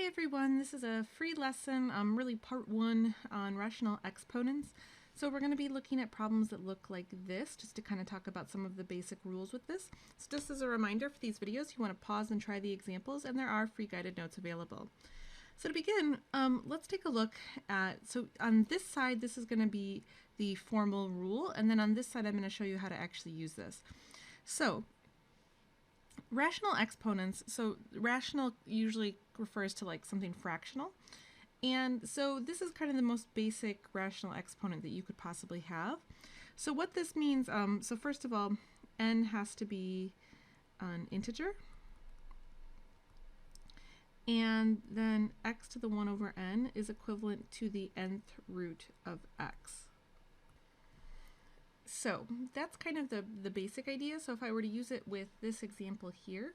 Hey everyone, this is a free lesson, really part one on rational exponents. So we're going to be looking at problems that look like this, just to kind of talk about some of the basic rules with this. So just as a reminder for these videos, you want to pause and try the examples, and there are free guided notes available. So to begin, let's take a look at, so on this side, this is going to be the formal rule, and then on this side, I'm going to show you how to actually use this. So rational exponents, so rational usually refers to like something fractional. And so this is kind of the most basic rational exponent that you could possibly have. So what this means, so first of all, n has to be an integer. And then x to the 1 over n is equivalent to the nth root of x. So that's kind of the basic idea. So if I were to use it with this example here,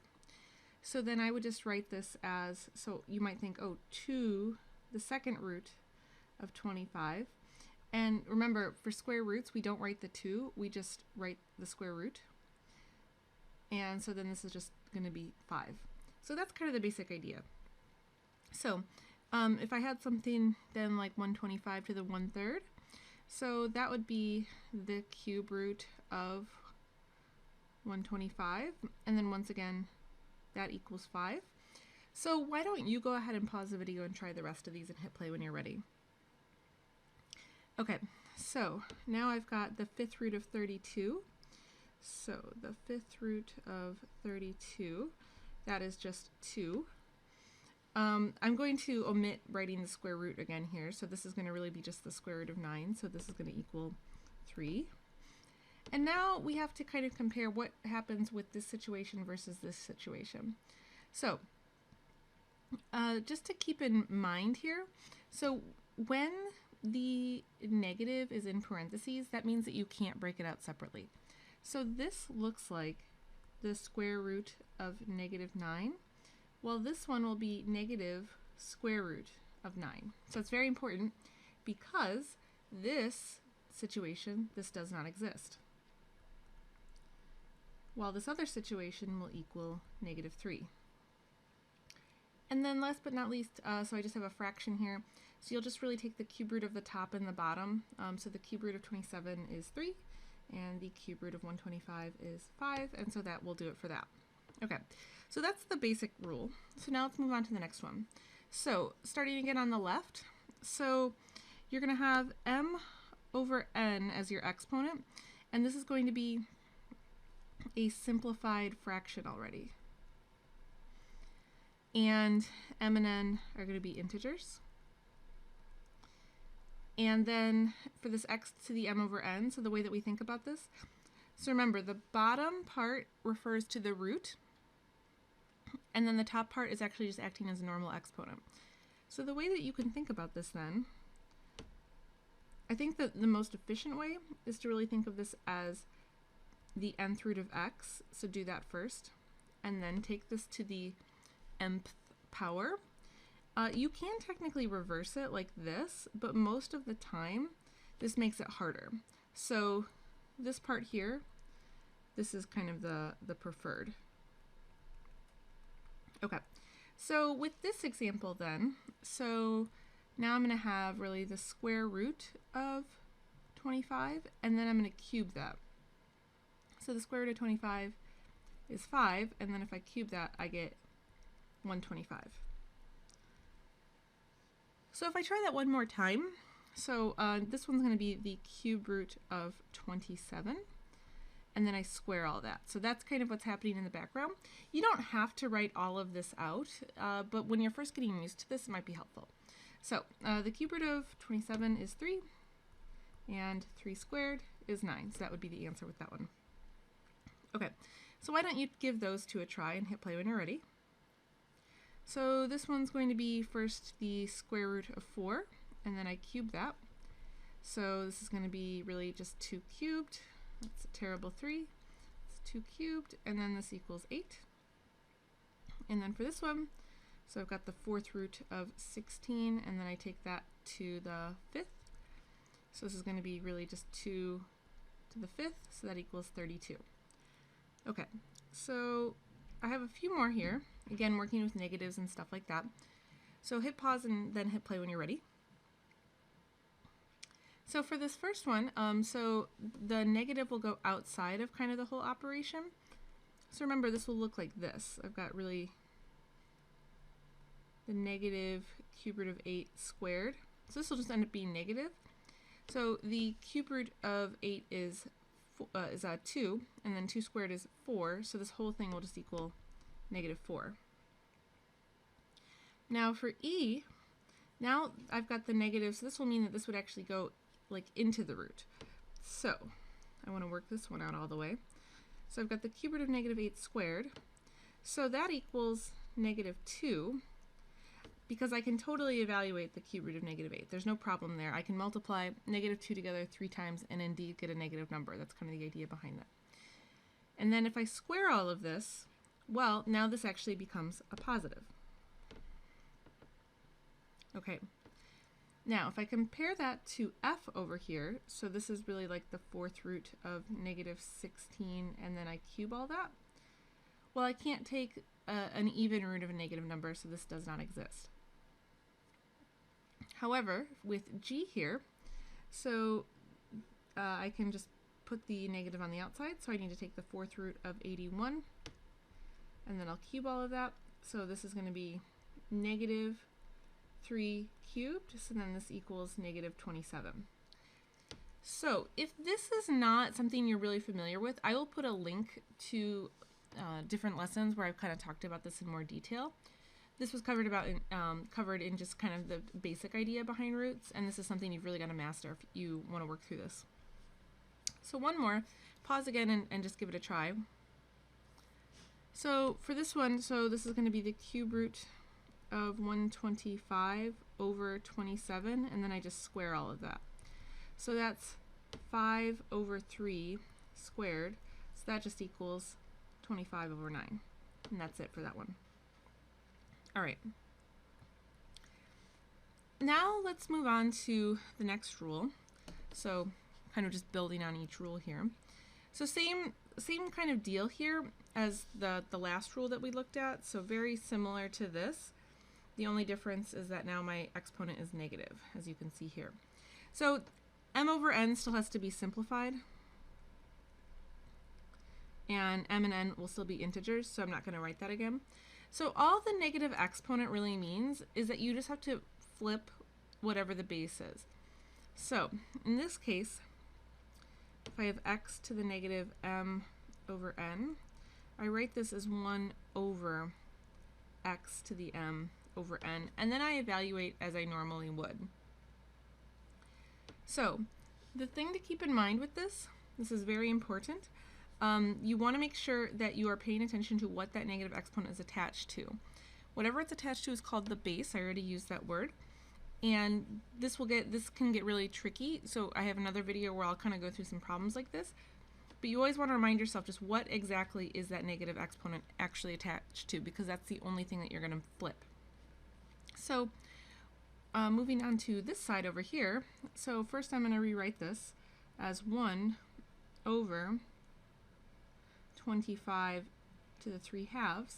so then I would just write this as, so you might think, oh, 2 the second root of 25. And remember, for square roots, we don't write the 2, we just write the square root. And so then this is just going to be 5. So that's kind of the basic idea. So if I had something then like 125 to the 1/3, so that would be the cube root of 125, and then once again, that equals 5. So why don't you go ahead and pause the video and try the rest of these and hit play when you're ready. Okay, so now I've got the 5th root of 32. So the 5th root of 32, that is just 2. I'm going to omit writing the square root again here, so this is going to really be just the square root of 9, so this is going to equal 3. And now we have to kind of compare what happens with this situation versus this situation. So just to keep in mind here, so when the negative is in parentheses, that means that you can't break it out separately. So this looks like the square root of -9. Well, this one will be negative square root of 9. So it's very important because this situation, this does not exist. While this other situation will equal -3. And then last but not least, so I just have a fraction here. So you'll just really take the cube root of the top and the bottom. So the cube root of 27 is 3, and the cube root of 125 is 5, and so that will do it for that. Okay, so that's the basic rule. So now let's move on to the next one. So starting again on the left, so you're going to have m over n as your exponent, and this is going to be a simplified fraction already. And m and n are going to be integers. And then for this x to the m over n, so the way that we think about this, so remember, the bottom part refers to the root, and then the top part is actually just acting as a normal exponent. So the way that you can think about this then, I think that the most efficient way is to really think of this as the nth root of x, so do that first, and then take this to the nth power. You can technically reverse it like this, but most of the time this makes it harder. So this part here, this is kind of the preferred. Okay, so with this example then, so now I'm going to have really the square root of 25, and then I'm going to cube that. So the square root of 25 is 5, and then if I cube that, I get 125. So if I try that one more time, so this one's going to be the cube root of 27, and then I square all that. So that's kind of what's happening in the background. You don't have to write all of this out, but when you're first getting used to this, it might be helpful. So the cube root of 27 is 3, and 3 squared is 9, so that would be the answer with that one. Okay, so why don't you give those two a try and hit play when you're ready. So this one's going to be first the square root of 4, and then I cube that. So this is going to be really just 2 cubed. That's a terrible 3. It's 2 cubed, and then this equals 8. And then for this one, so I've got the 4th root of 16, and then I take that to the 5th. So this is going to be really just 2 to the 5th, so that equals 32. Okay, so I have a few more here, again working with negatives and stuff like that. So hit pause and then hit play when you're ready. So for this first one, so the negative will go outside of kind of the whole operation. So remember, this will look like this. I've got really the negative cube root of 8 squared. So this will just end up being negative. So the cube root of 8 is 2, and then 2 squared is 4. So this whole thing will just equal negative 4. Now for E, now I've got the negative, so this will mean that this would actually go like into the root. So I want to work this one out all the way. So I've got the cube root of negative 8 squared. So that equals negative 2, because I can totally evaluate the cube root of negative 8. There's no problem there. I can multiply negative 2 together 3 times and indeed get a negative number. That's kind of the idea behind that. And then if I square all of this, well, now this actually becomes a positive. Okay. Now, if I compare that to f over here, so this is really like the 4th root of negative 16, and then I cube all that. Well, I can't take an even root of a negative number, so this does not exist. However, with g here, so I can just put the negative on the outside, so I need to take the 4th root of 81, and then I'll cube all of that. So this is going to be negative 3 cubed, so then this equals negative 27. So if this is not something you're really familiar with, I will put a link to different lessons where I've kind of talked about this in more detail. This was covered in just kind of the basic idea behind roots, and this is something you've really got to master if you want to work through this. So one more, pause again and just give it a try. So for this one, so this is going to be the cube root of 125 over 27, and then I just square all of that. So that's 5 over 3 squared, so that just equals 25 over 9, and that's it for that one. All right. Now let's move on to the next rule. So kind of just building on each rule here. So same kind of deal here as the last rule that we looked at, so very similar to this. The only difference is that now my exponent is negative, as you can see here. So m over n still has to be simplified, and m and n will still be integers, so I'm not going to write that again. So all the negative exponent really means is that you just have to flip whatever the base is. So in this case, if I have x to the negative m over n, I write this as 1 over x to the m over n, and then I evaluate as I normally would. So the thing to keep in mind with this is very important. You want to make sure that you are paying attention to what that negative exponent is attached to. Whatever it's attached to is called the base. I already used that word. And this can get really tricky. So I have another video where I'll kind of go through some problems like this. But you always want to remind yourself just what exactly is that negative exponent actually attached to, because that's the only thing that you're going to flip. So moving on to this side over here. So first I'm going to rewrite this as 1 over 25 to the 3/2.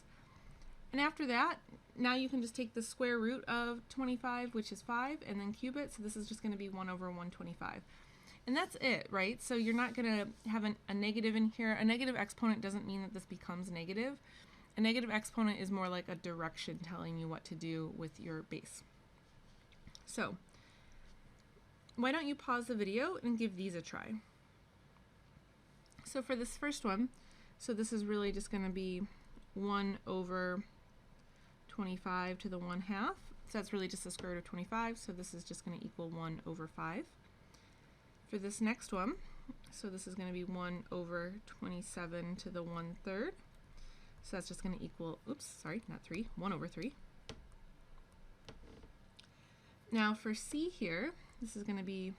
And after that, now you can just take the square root of 25, which is 5, and then cube it. So this is just going to be 1 over 125. And that's it, right? So you're not going to have a negative in here. A negative exponent doesn't mean that this becomes negative. A negative exponent is more like a direction telling you what to do with your base. So why don't you pause the video and give these a try. So for this first one, so this is really just going to be 1 over 25 to the 1/2. So that's really just the square root of 25. So this is just going to equal 1 over 5. For this next one, so this is going to be 1 over 27 to the 1/3. So that's just going to equal, oops, sorry, not 3, 1 over 3. Now for C here, this is going to be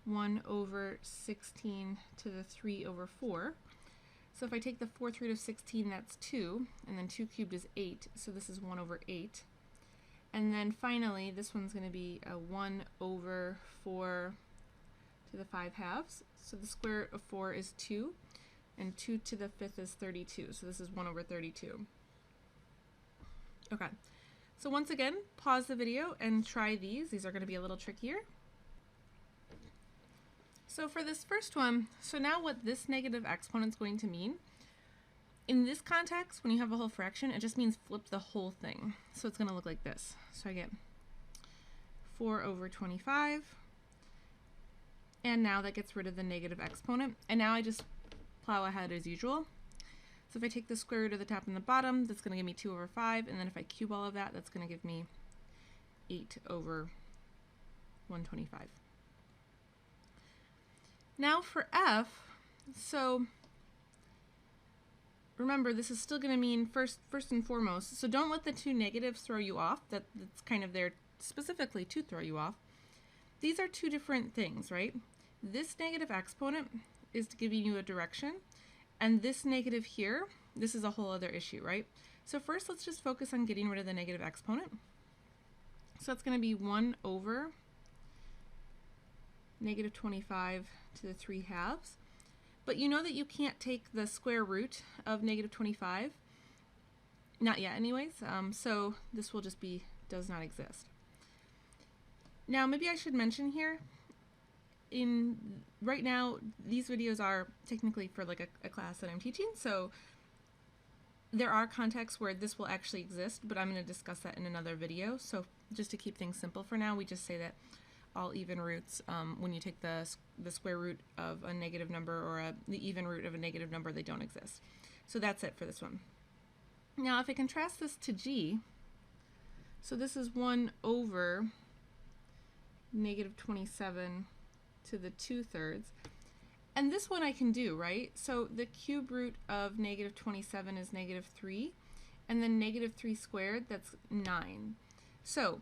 1 over 16 to the 3 over 4. So if I take the 4th root of 16, that's 2, and then 2 cubed is 8, so this is 1 over 8. And then finally, this one's going to be a 1 over 4 to the 5/2. So the square root of 4 is 2, and 2 to the 5th is 32, so this is 1 over 32. Okay, So once again, pause the video and try these. These are going to be a little trickier. So for this first one, so now what this negative exponent is going to mean, in this context, when you have a whole fraction, it just means flip the whole thing. So it's going to look like this. So I get 4 over 25, and now that gets rid of the negative exponent, and now I just plow ahead as usual. So if I take the square root of the top and the bottom, that's going to give me 2 over 5, and then if I cube all of that, that's going to give me 8 over 125. Now for f, so remember this is still going to mean first and foremost, so don't let the two negatives throw you off. That's kind of there specifically to throw you off. These are two different things, right? This negative exponent is to give you a direction, and this negative here, this is a whole other issue, right? So first let's just focus on getting rid of the negative exponent. So it's going to be 1 over negative 25 to the 3/2. But you know that you can't take the square root of negative 25. Not yet anyways. So this will just be does not exist. Now maybe I should mention here, right now these videos are technically for like a class that I'm teaching, so there are contexts where this will actually exist, but I'm going to discuss that in another video. So just to keep things simple for now, we just say that all even roots, when you take the square root of a negative number or the even root of a negative number, they don't exist. So that's it for this one. Now if I contrast this to g, so this is 1 over negative 27 to the 2/3. And this one I can do, right? So the cube root of negative 27 is negative 3, and then negative 3 squared, that's 9. So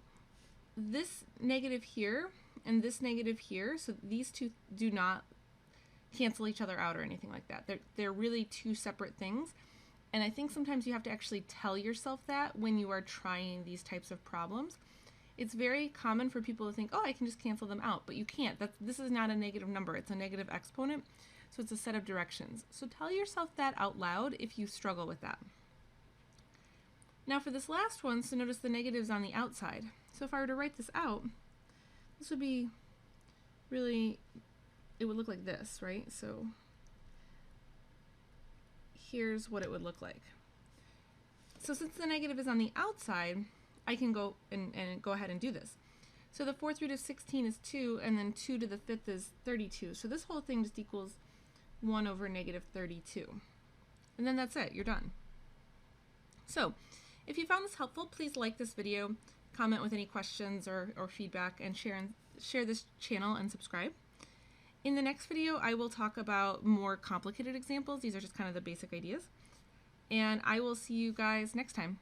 this negative here and this negative here, so these two do not cancel each other out or anything like that. They're really two separate things. And I think sometimes you have to actually tell yourself that when you are trying these types of problems. It's very common for people to think, oh, I can just cancel them out, but you can't. This is not a negative number, it's a negative exponent, so it's a set of directions. So tell yourself that out loud if you struggle with that. Now for this last one, so notice the negatives on the outside. So if I were to write this out, this would be really, it would look like this, right? So here's what it would look like. So since the negative is on the outside, I can go and go ahead and do this. So the 4th root of 16 is 2, and then 2 to the 5th is 32. So this whole thing just equals 1 over negative 32. And then that's it, you're done. So if you found this helpful, please like this video, comment with any questions or feedback, and share this channel and subscribe. In the next video, I will talk about more complicated examples. These are just kind of the basic ideas. And I will see you guys next time.